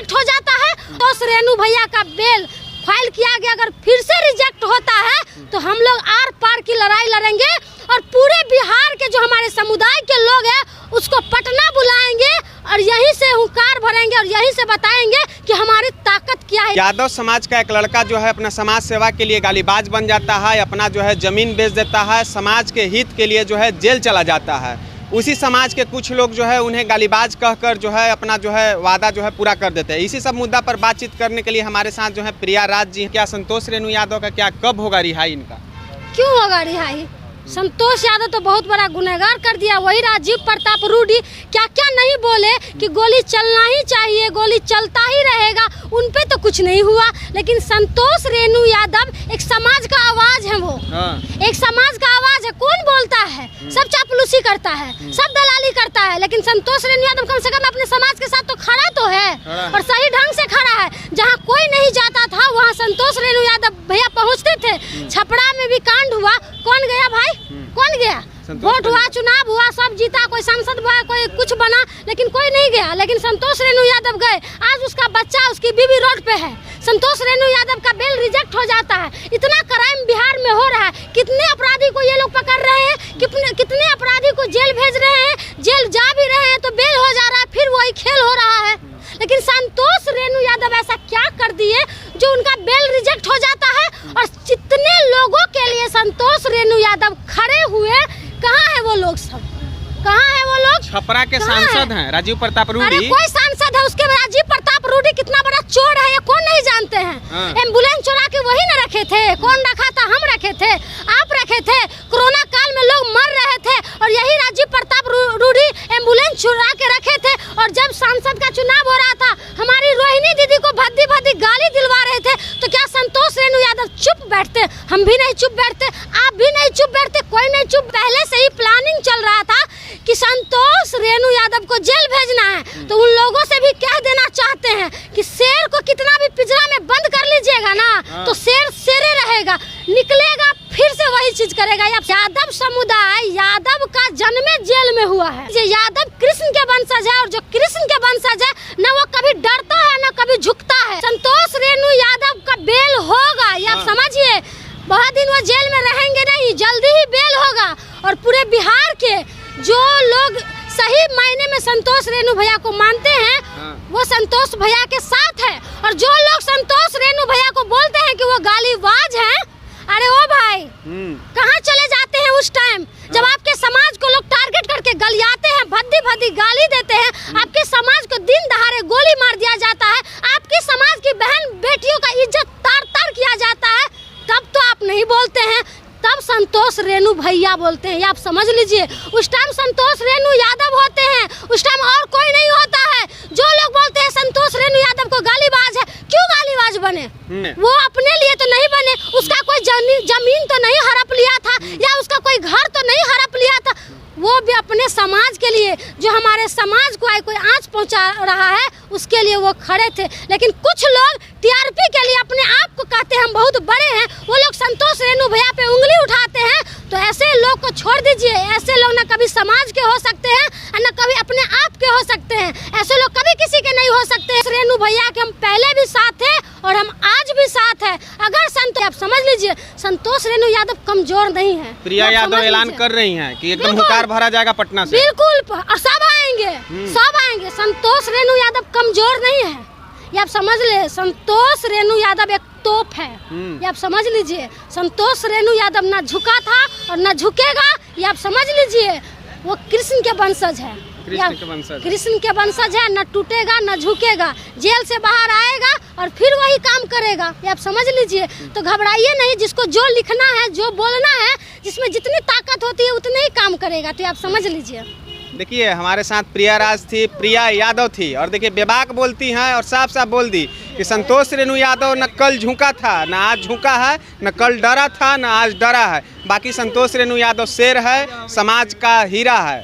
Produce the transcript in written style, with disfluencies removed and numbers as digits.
Reject हो जाता है तो उस रेणु भैया का बेल फाइल किया गया अगर फिर से रिजेक्ट होता है तो हम लोग आर पार की लड़ाई लड़ेंगे और पूरे बिहार के जो हमारे समुदाय के लोग हैं उसको पटना बुलाएंगे और यहीं से हुंकार भरेंगे और यहीं से बताएंगे कि हमारी ताकत क्या है। यादव समाज का एक लड़का जो है अपना समाज सेवा के लिए गालीबाज बन जाता है, अपना जो है जमीन बेच देता है, समाज के हित के लिए जो है जेल चला जाता है। उसी समाज के कुछ लोग जो है उन्हें गालीबाज कहकर जो है अपना जो है वादा जो है पूरा कर देते हैं। इसी सब मुद्दा पर बातचीत करने के लिए हमारे साथ जो है प्रिया राज जी। क्या संतोष रेणु यादव का क्या कब होगा रिहाई इनका? क्यों होगा रिहाई? संतोष यादव तो बहुत बड़ा गुनहगार कर दिया। वही राजीव प्रताप रूडी क्या क्या नहीं बोले कि गोली चलना ही चाहिए, गोली चलता ही रहेगा, उन पे तो कुछ नहीं हुआ। लेकिन संतोष रेणु यादव एक समाज का आवाज है, वो एक समाज का आवाज है। कौन बोलता है? सब चापलूसी करता है, सब दलाली करता है, लेकिन संतोष रेणु यादव कम से कम अपने समाज के साथ तो खड़ा तो है और सही ढंग से खड़ा है। जहाँ कोई नहीं जाता था वहाँ संतोष रेणु यादव भैया पहुँचते थे। छपरा में भी कांड हुआ, कौन गया भाई? कौन गया? वोट हुआ, चुनाव हुआ, सब जीता, कोई सांसद हुआ, कोई कुछ बना, लेकिन कोई नहीं गया। लेकिन संतोष रेणु यादव गए। आज उसका बच्चा, उसकी बीवी रोड पे है। संतोष रेणु यादव का बेल रिजेक्ट हो जाता है। इतना क्राइम बिहार में हो रहा है, कितने अपराधी को ये लोग पकड़ रहे हैं, कितने अपराधी को जेल भेज रहे हैं, जेल जा भी रहे हैं तो बेल हो जा रहा है, फिर वही खेल हो रहा है। लेकिन संतोष रेणु यादव ऐसा क्या कर दिए जो उनका बेल रिजेक्ट हो जाता है? और जितने लोगों के लिए संतोष रेणु यादव खड़े हुए, कहाँ है वो लोग? सब कहाँ है वो लोग? छपरा के सांसद हैं राजीव प्रताप रूडी। अरे कोई सांसद है, उसके राजीव प्रताप रूडी कितना बड़ा चोर है ये कौन नहीं जानते हैं? एम्बुलेंस चुरा के वही न रखे थे? कौन रखा था? हम रखे थे, आप रखे थे। कोरोना काल में लोग मर रहे थे और यही राजीव प्रताप रूडी एम्बुलेंस चुरा के रखे थे। और जब सांसद का चुनाव हो रहा था, हमारी रोहिणी दीदी को भद्दी भद्दी गाली दिलवा रहे थे, तो क्या संतोष रेणु यादव चुप बैठते? हम भी नहीं चुप बैठते, आप भी नहीं चुप बैठते, कोई नहीं चुप। पहले से ही प्लानिंग चल रहा था कि संतोष रेणु यादव को जेल भेजना है। तो उन लोगों से भी कह देना चाहते हैं कि शेर को कितना भी पिंजरा में बंद कर लीजिएगा ना तो शेर शेरे रहेगा, निकलेगा फिर से वही चीज करेगा। यादव समुदाय, यादव का जन्म जेल में हुआ है। ये यादव कृष्ण के वंशज है और जो कृष्ण के वंशज है न वो कभी डरता है न कभी झुकता है। संतोष रेणु यादव का बेल होगा, ये आप समझिए। बहुत दिन वो जेल में रहेंगे नहीं, जल्दी ही बेल होगा। और पूरे बिहार के जो लोग सही मायने में संतोष रेणु भैया को मानते हैं वो संतोष भैया के साथ है। और जो लोग संतोष रेणु भैया को बोलते हैं कि वो गालीबाज हैं, अरे ओ भाई कहाँ चले जाते हैं उस टाइम जब आपके समाज को लोग टारगेट करके गलियाते हैं, भद्दी भद्दी गाली देते हैं, आपके समाज को दिन दहाड़े गोली मार दिया जाता है, आपके समाज की बहन बेटियों का इज्जत तार तार किया जाता है, तब तो आप नहीं बोलते हैं, तब संतोष रेणु भैया बोलते हैं। ये आप समझ लीजिए, उस टाइम संतोष रेणु यादव होते हैं, उस टाइम और कोई नहीं होता है। जो लोग बोलते हैं संतोष रेणु यादव को गालीबाज है, क्यों गालीबाज बने? वो अपने लिए तो नहीं बने, उसका कोई जमीन तो नहीं हड़प लिया था या उसका कोई घर तो नहीं हड़प लिया था। वो भी अपने समाज के लिए, जो हमारे समाज को कोई आंच पहुंचा रहा है, उसके लिए वो खड़े थे। लेकिन कुछ लोग टीआरपी के लिए अपने आप को कहते हैं हम बहुत बड़े हैं, वो लोग संतोष रेणु भैया पे उंगली उठाते हैं। तो ऐसे लोग को छोड़ दीजिए। ऐसे लोग न कभी समाज के हो सकते हैं और न कभी अपने आप के हो सकते हैं। ऐसे लोग कभी किसी के नहीं हो सकते। रेणु भैया के हम पहले भी साथ थे और हम आज भी साथ है। अगर आप समझ लीजिए, संतोष रेणु यादव कमजोर नहीं है। प्रिया यादव ऐलान कर रही हैं कि एकदम हुंकार भरा जाएगा पटना से। बिल्कुल, और सब आएंगे, सब आएंगे। संतोष रेणु यादव कमजोर नहीं है, ये आप समझ ले। संतोष रेणु यादव एक तोप है, ये आप समझ लीजिए। संतोष रेणु यादव ना झुका था और ना झुकेगा, ये आप समझ लीजिए। वो कृष्ण के वंशज है, कृष्ण के वंशज है, न टूटेगा न झुकेगा, जेल से बाहर आएगा और फिर वही काम करेगा, ये आप समझ लीजिए। तो घबराइए नहीं, जिसको जो लिखना है, जो बोलना है, जिसमें जितनी ताकत होती है उतने ही काम करेगा, तो आप समझ लीजिए। देखिए हमारे साथ प्रिया राज थी, प्रिया यादव थी, और देखिए बेबाक बोलती हैं और साफ साफ बोल दी कि संतोष रेणु यादव न कल झुका था, न आज झुका है, न कल डरा था, न आज डरा है। बाकी संतोष रेणु यादव शेर है, समाज का हीरा है।